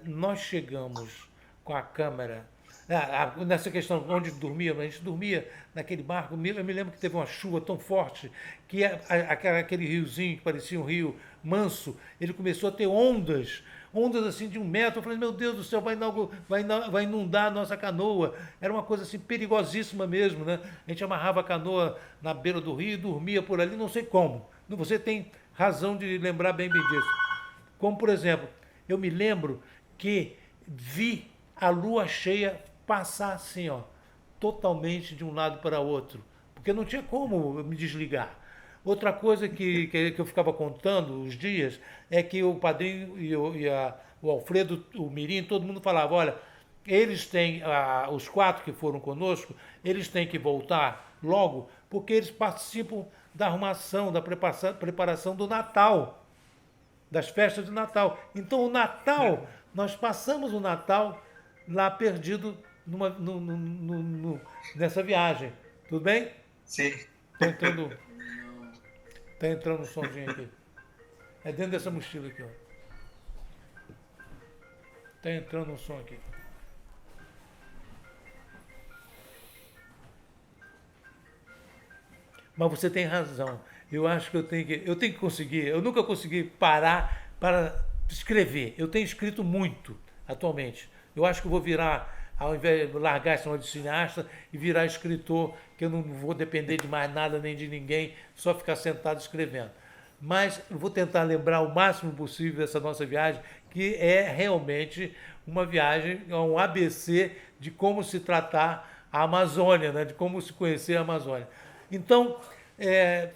nós chegamos com a câmera. Nessa questão onde dormia, a gente dormia naquele barco. Eu me lembro que teve uma chuva tão forte que aquele riozinho que parecia um rio manso, ele começou a ter ondas, ondas assim de 1 metro. Eu falei, meu Deus do céu, vai inundar a nossa canoa. Era uma coisa assim perigosíssima mesmo, né? A gente amarrava a canoa na beira do rio e dormia por ali, não sei como. Você tem razão de lembrar bem disso. Como, por exemplo, eu me lembro que vi a lua cheia passar assim, ó, totalmente de um lado para outro, porque não tinha como me desligar. Outra coisa que eu ficava contando os dias é que o padrinho o Alfredo, o Mirim, todo mundo falava, olha, eles têm, os 4 que foram conosco, eles têm que voltar logo, porque eles participam da arrumação, da preparação do Natal, das festas de Natal. Então, o Natal, nós passamos o Natal lá perdido nessa viagem. Tudo bem? Sim. Tá entrando, tá entrando um somzinho aqui. É dentro dessa mochila aqui, ó. Tá entrando um som aqui. Mas você tem razão. Eu acho que eu tenho que conseguir. Eu nunca consegui parar para escrever. Eu tenho escrito muito atualmente. Eu acho que eu vou virar, ao invés de largar esse nome de cineasta e virar escritor, que eu não vou depender de mais nada nem de ninguém, só ficar sentado escrevendo. Mas eu vou tentar lembrar o máximo possível dessa nossa viagem, que é realmente uma viagem, um ABC de como se tratar a Amazônia, né? De como se conhecer a Amazônia. Então,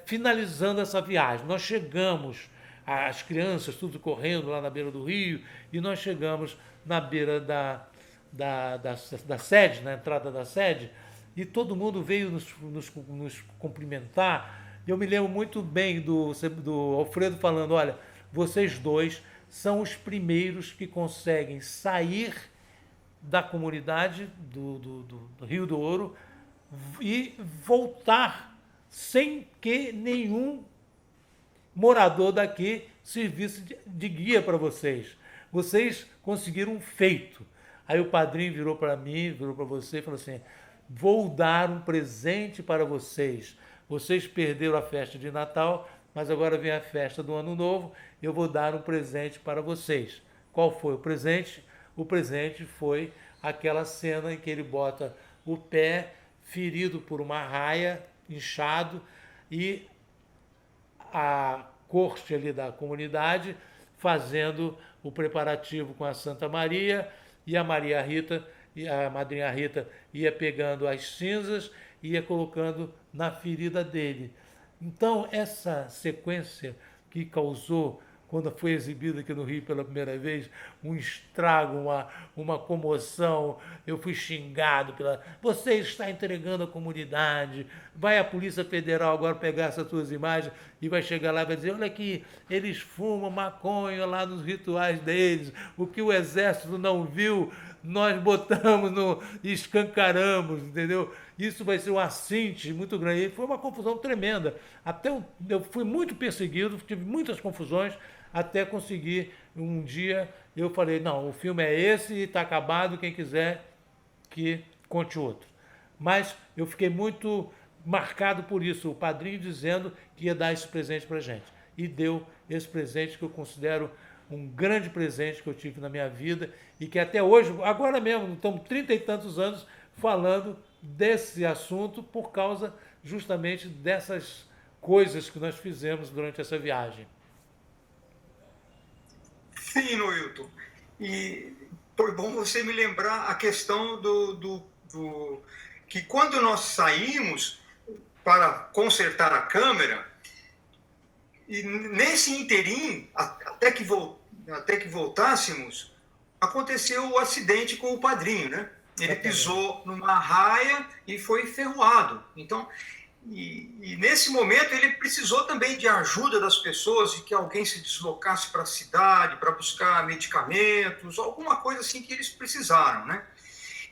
finalizando essa viagem, nós chegamos, as crianças tudo correndo lá na beira do rio, e nós chegamos na beira da sede, na entrada da sede, e todo mundo veio nos cumprimentar. Eu me lembro muito bem do Alfredo falando, olha, vocês dois são os primeiros que conseguem sair da comunidade do Rio do Ouro e voltar sem que nenhum morador daqui servisse de guia para vocês. Vocês conseguiram um feito. Aí o padrinho virou para mim, virou para você e falou assim: vou dar um presente para vocês. Vocês perderam a festa de Natal, mas agora vem a festa do Ano Novo. Eu vou dar um presente para vocês. Qual foi o presente? O presente foi aquela cena em que ele bota o pé ferido por uma raia, inchado, e a corte ali da comunidade fazendo o preparativo com a Santa Maria, e a Maria Rita e a madrinha Rita ia pegando as cinzas e ia colocando na ferida dele. Então, essa sequência que causou, quando foi exibido aqui no Rio pela primeira vez, um estrago, uma comoção. Eu fui xingado pela. Você está entregando a comunidade. Vai a Polícia Federal agora pegar essas suas imagens e vai chegar lá e vai dizer: olha aqui, eles fumam maconha lá nos rituais deles. O que o exército não viu, nós botamos e escancaramos, entendeu? Isso vai ser um assinte muito grande. Foi uma confusão tremenda. Eu fui muito perseguido, tive muitas confusões, até conseguir um dia. Eu falei: não, o filme é esse, está acabado, quem quiser que conte outro. Mas eu fiquei muito marcado por isso, o padrinho dizendo que ia dar esse presente para gente. E deu esse presente que eu considero um grande presente que eu tive na minha vida e que até hoje, agora mesmo, estamos 30 e tantos anos falando desse assunto por causa justamente dessas coisas que nós fizemos durante essa viagem. Fino, Wilton. E foi bom você me lembrar a questão que quando nós saímos para consertar a câmera, e nesse interim, até que voltássemos, aconteceu o acidente com o padrinho, né? Ele pisou numa raia e foi ferroado. Então, e nesse momento ele precisou também de ajuda das pessoas, de que alguém se deslocasse para a cidade para buscar medicamentos, alguma coisa assim que eles precisaram, né?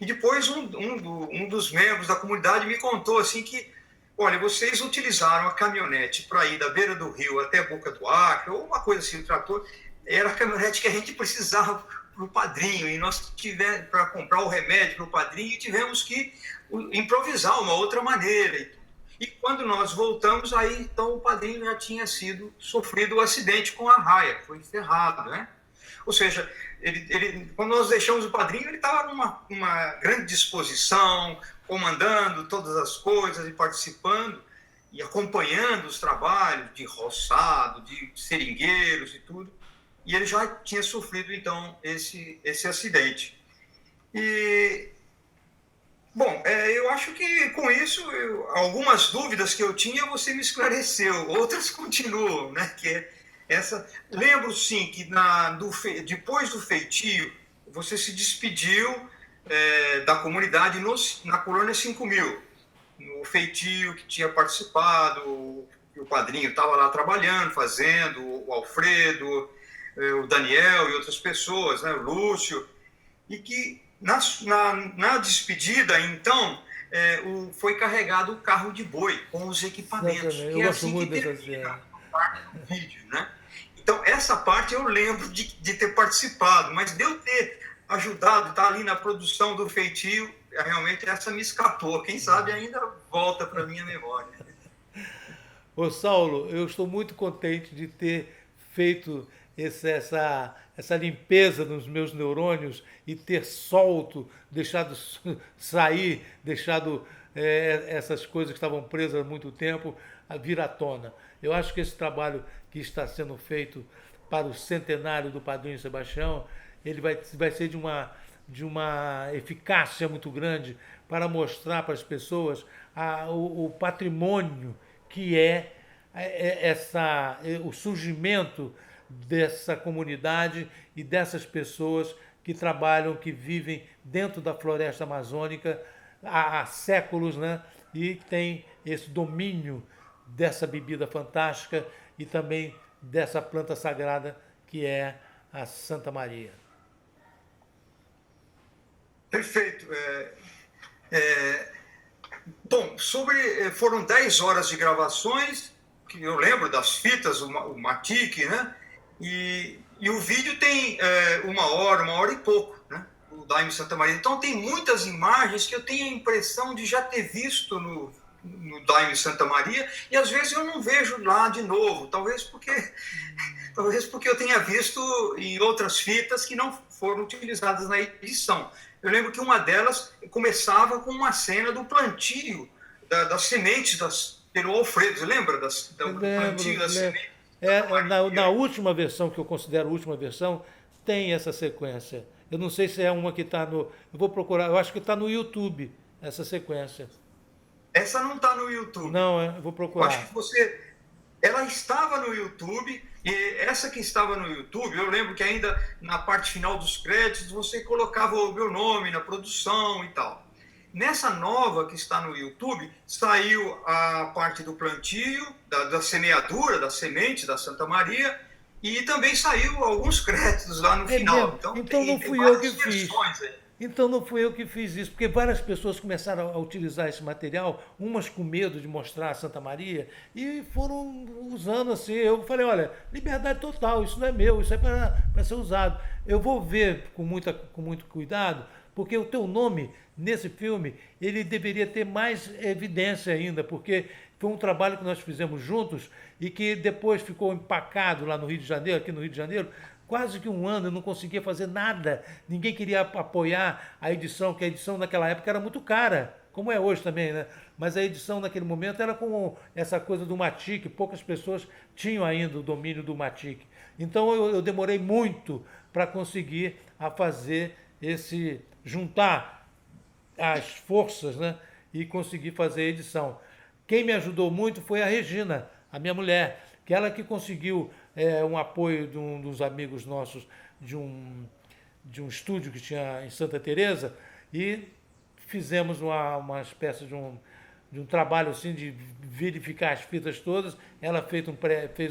E depois um dos membros da comunidade me contou assim que, olha, vocês utilizaram a caminhonete para ir da beira do rio até a Boca do Acre, ou uma coisa assim, o trator, era a caminhonete que a gente precisava para o padrinho, e nós tivemos para comprar o remédio para o padrinho e tivemos que improvisar uma outra maneira. E quando nós voltamos, aí então o padrinho já tinha sofrido o acidente com a raia, foi ferrado, né? Ou seja, quando nós deixamos o padrinho, ele estava numa grande disposição, comandando todas as coisas e participando e acompanhando os trabalhos de roçado, de seringueiros e tudo. E ele já tinha sofrido, então, esse acidente. E, bom, eu acho que com isso, algumas dúvidas que eu tinha, você me esclareceu. Outras continuam, né? Lembro, sim, que depois do feitio, você se despediu da comunidade na Colônia 5000. No feitio que tinha participado, o padrinho estava lá trabalhando, fazendo, o Alfredo, o Daniel e outras pessoas, né, o Lúcio, e que na despedida, então, foi carregado o carro de boi com os equipamentos. Eu gosto muito dessa cena. No vídeo, né? Então, essa parte eu lembro de ter participado, mas de eu ter ajudado, estar ali na produção do feitio, realmente essa me escapou. Quem sabe ainda volta para a minha memória. Ô Saulo, eu estou muito contente de ter feito essa limpeza nos meus neurônios e ter solto, deixado sair, deixado essas coisas que estavam presas há muito tempo a vir à tona. Eu acho que esse trabalho que está sendo feito para o centenário do Padrinho Sebastião, ele vai ser de uma eficácia muito grande para mostrar para as pessoas o patrimônio que o surgimento dessa comunidade e dessas pessoas que trabalham, que vivem dentro da floresta amazônica há séculos, né? E tem esse domínio dessa bebida fantástica e também dessa planta sagrada que é a Santa Maria. Perfeito. Bom, foram 10 horas de gravações, que eu lembro das fitas, o Matic, né? E o vídeo tem 1 hora e pouco, né? O Daime Santa Maria. Então tem muitas imagens que eu tenho a impressão de já ter visto no Daime Santa Maria, e às vezes eu não vejo lá de novo, talvez porque eu tenha visto em outras fitas que não foram utilizadas na edição. Eu lembro que uma delas começava com uma cena do plantio das sementes pelo Alfredo. Você lembra do plantio das sementes? Na última versão, que eu considero a última versão, tem essa sequência. Eu não sei se é uma que está no... Eu vou procurar, eu acho que está no YouTube, essa sequência. Essa não está no YouTube. Não, eu vou procurar. Eu acho que ela estava no YouTube, e essa que estava no YouTube, eu lembro que ainda na parte final dos créditos você colocava o meu nome na produção e tal. Nessa nova que está no YouTube, saiu a parte do plantio, da semeadura, da semente da Santa Maria, e também saiu alguns créditos lá no final. Então não fui eu que fiz. Então não fui eu que fiz isso, porque várias pessoas começaram a utilizar esse material, umas com medo de mostrar a Santa Maria, e foram usando assim. Eu falei, olha, liberdade total, isso não é meu, isso é para ser usado. Eu vou ver com muito cuidado, porque o teu nome nesse filme, ele deveria ter mais evidência ainda, porque foi um trabalho que nós fizemos juntos e que depois ficou empacado lá no Rio de Janeiro, aqui no Rio de Janeiro, quase que um ano, eu não conseguia fazer nada, ninguém queria apoiar a edição, que a edição naquela época era muito cara, como é hoje também, né? Mas a edição naquele momento era com essa coisa do Matic, poucas pessoas tinham ainda o domínio do Matic. Então eu demorei muito para conseguir fazer juntar as forças, né? E conseguir fazer a edição. Quem me ajudou muito foi a Regina, a minha mulher, que ela que conseguiu um apoio de um dos amigos nossos de um estúdio que tinha em Santa Teresa, e fizemos uma espécie de um trabalho assim de verificar as fitas todas. Ela fez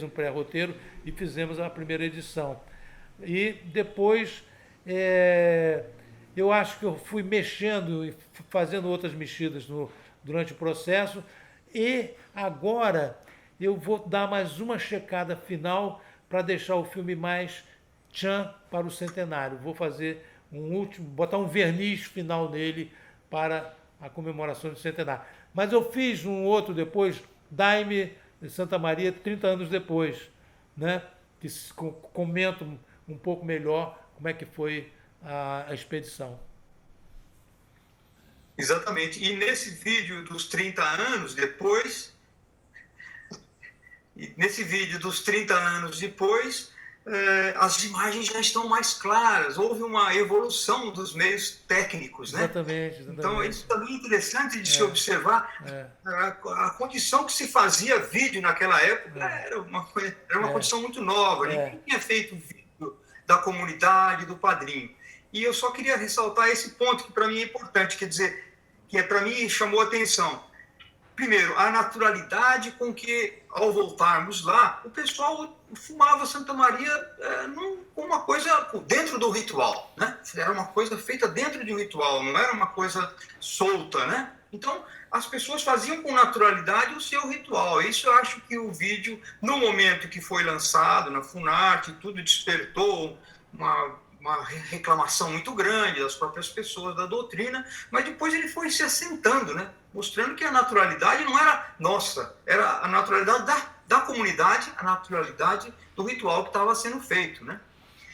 um pré-roteiro e fizemos a primeira edição. E depois eu acho que eu fui mexendo e fazendo outras mexidas durante o processo, e agora eu vou dar mais uma checada final para deixar o filme mais tchan para o centenário. Vou fazer botar um verniz final nele para a comemoração do centenário. Mas eu fiz um outro depois, Daime de Santa Maria, 30 anos depois, né? Que comento um pouco melhor como é que foi a expedição. Exatamente. E nesse vídeo dos 30 anos depois, as imagens já estão mais claras. Houve uma evolução dos meios técnicos, né? Exatamente. Então, isso também é interessante de se observar. A condição que se fazia vídeo naquela época era uma condição muito nova. Ninguém tinha feito vídeo da comunidade, do padrinho. E eu só queria ressaltar esse ponto que para mim é importante, quer dizer, que para mim chamou a atenção. Primeiro, a naturalidade com que, ao voltarmos lá, o pessoal fumava Santa Maria com uma coisa dentro do ritual, né? Era uma coisa feita dentro de um ritual, não era uma coisa solta, né? Então, as pessoas faziam com naturalidade o seu ritual. Isso eu acho que o vídeo, no momento que foi lançado na Funarte, tudo despertou uma reclamação muito grande das próprias pessoas da doutrina, mas depois ele foi se assentando, né? Mostrando que a naturalidade não era nossa, era a naturalidade da comunidade, a naturalidade do ritual que estava sendo feito, né?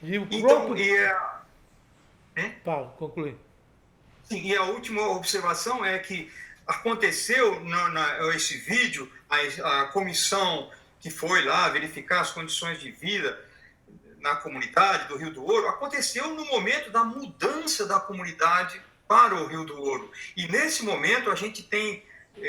E o próprio... Paulo, conclui. Sim, e a última observação é que aconteceu esse vídeo, a comissão que foi lá verificar as condições de vida na comunidade do Rio do Ouro, aconteceu no momento da mudança da comunidade para o Rio do Ouro. E nesse momento a gente tem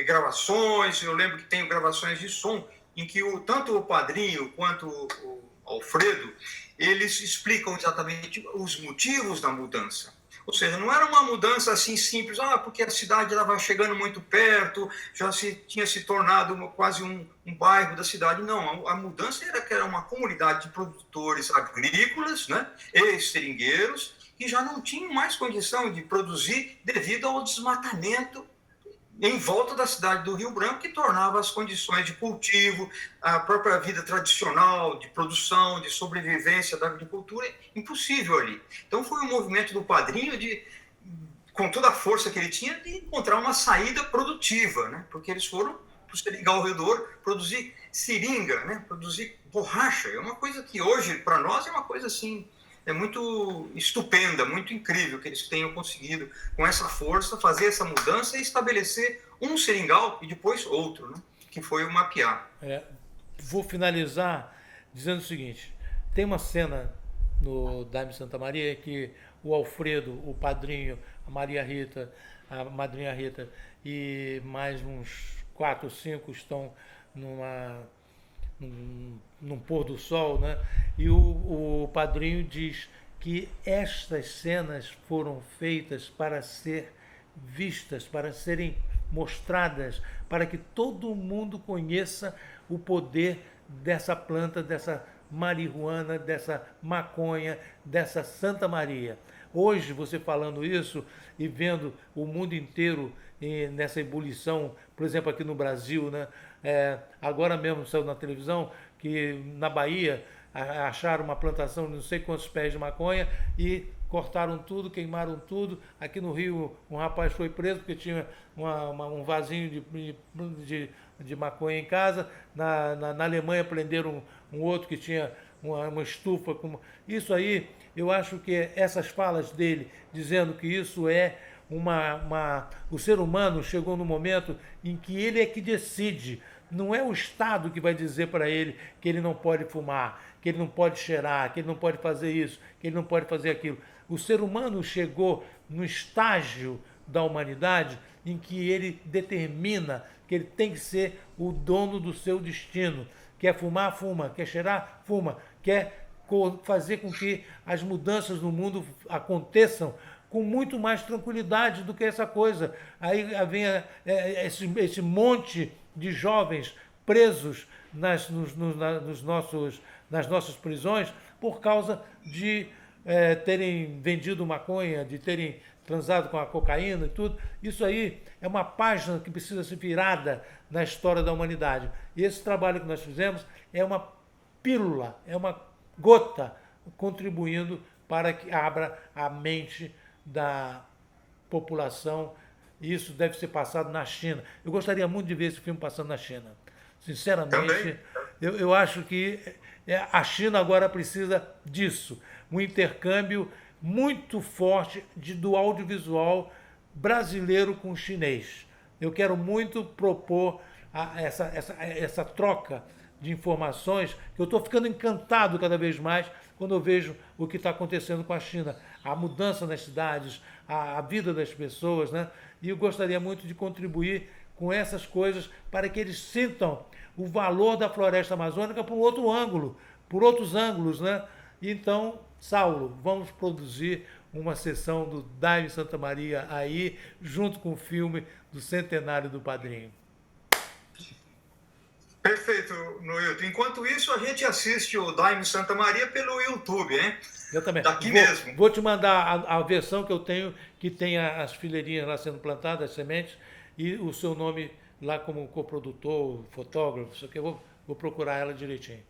gravações, eu lembro que tenho gravações de som, em que tanto o padrinho quanto o Alfredo, eles explicam exatamente os motivos da mudança. Ou seja, não era uma mudança assim simples, porque a cidade estava chegando muito perto, já tinha se tornado quase um bairro da cidade. Não, a mudança era que era uma comunidade de produtores agrícolas, né, e seringueiros, que já não tinham mais condição de produzir devido ao desmatamento em volta da cidade do Rio Branco, que tornava as condições de cultivo, a própria vida tradicional, de produção, de sobrevivência da agricultura, impossível ali. Então foi um movimento do padrinho, com toda a força que ele tinha, de encontrar uma saída produtiva, né? Porque eles foram para o Seringal Rio do Ouro produzir seringa, né? Produzir borracha. É uma coisa que hoje, para nós, é uma coisa assim... É muito estupenda, muito incrível que eles tenham conseguido, com essa força, fazer essa mudança e estabelecer um seringal e depois outro, né? Que foi o mapear. Vou finalizar dizendo o seguinte, tem uma cena no Daime Santa Maria que o Alfredo, o padrinho, a Maria Rita, a madrinha Rita e mais uns 4 ou 5 estão num pôr do sol, né? E o padrinho diz que estas cenas foram feitas para ser vistas, para serem mostradas, para que todo mundo conheça o poder dessa planta, dessa marihuana, dessa maconha, dessa Santa Maria. Hoje, você falando isso e vendo o mundo inteiro nessa ebulição, por exemplo, aqui no Brasil, né? Agora mesmo saiu na televisão que na Bahia acharam uma plantação de não sei quantos pés de maconha e cortaram tudo, queimaram tudo. Aqui no Rio, um rapaz foi preso porque tinha um vasinho de maconha em casa. Na Alemanha prenderam um outro que tinha uma estufa. Isso aí, eu acho que essas falas dele, dizendo que isso é o ser humano chegou no momento em que ele é que decide. Não é o Estado que vai dizer para ele que ele não pode fumar, que ele não pode cheirar, que ele não pode fazer isso, que ele não pode fazer aquilo. O ser humano chegou no estágio da humanidade em que ele determina que ele tem que ser o dono do seu destino. Quer fumar, fuma. Quer cheirar, fuma. Quer fazer com que as mudanças no mundo aconteçam com muito mais tranquilidade do que essa coisa. Aí vem esse monte de jovens presos nas nossas prisões por causa de terem vendido maconha, de terem transado com a cocaína e tudo. Isso aí é uma página que precisa ser virada na história da humanidade. E esse trabalho que nós fizemos é uma pílula, é uma gota, contribuindo para que abra a mente da população. E isso deve ser passado na China. Eu gostaria muito de ver esse filme passando na China. Sinceramente, Também. eu acho que a China agora precisa disso. Um intercâmbio muito forte do audiovisual brasileiro com chinês. Eu quero muito propor essa troca de informações, que eu estou ficando encantado cada vez mais quando eu vejo o que está acontecendo com a China, a mudança nas cidades, a vida das pessoas, né? E eu gostaria muito de contribuir com essas coisas para que eles sintam o valor da floresta amazônica por outro ângulo, por outros ângulos, né? Então, Saulo, vamos produzir uma sessão do Daime Santa Maria aí, junto com o filme do Centenário do Padrinho. Perfeito, Noilton. Enquanto isso, a gente assiste o Daime Santa Maria pelo YouTube, hein? Eu também. Daqui mesmo. Vou te mandar a versão que eu tenho, que tem as fileirinhas lá sendo plantadas, as sementes, e o seu nome lá como coprodutor, fotógrafo, isso aqui, eu vou procurar ela direitinho.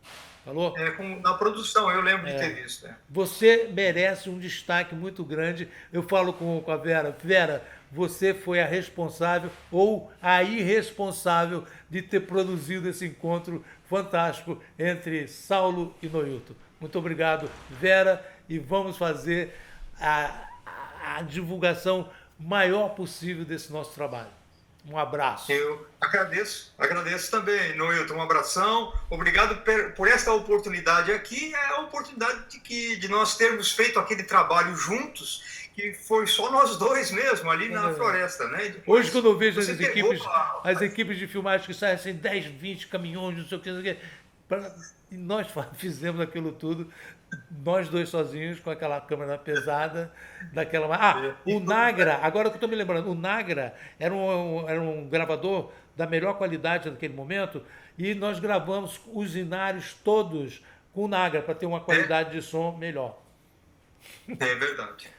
Falou? Na produção, eu lembro de ter visto. Você merece um destaque muito grande. Eu falo com a Vera. Vera, você foi a responsável ou a irresponsável de ter produzido esse encontro fantástico entre Saulo e Noilton. Muito obrigado, Vera, e vamos fazer a divulgação maior possível desse nosso trabalho. Um abraço. Eu agradeço também, Noilton. Um abração. Obrigado por esta oportunidade aqui. É a oportunidade de nós termos feito aquele trabalho juntos, que foi só nós dois mesmo, ali na floresta, né? Depois, hoje, quando eu vejo as equipes de filmagem que saem assim, 10, 20 caminhões, não sei o que, e nós fizemos aquilo tudo, nós dois sozinhos, com aquela câmera pesada, o Nagra, agora que eu estou me lembrando, o Nagra era um gravador da melhor qualidade naquele momento, e nós gravamos os inários todos com o Nagra, para ter uma qualidade de som melhor. É verdade.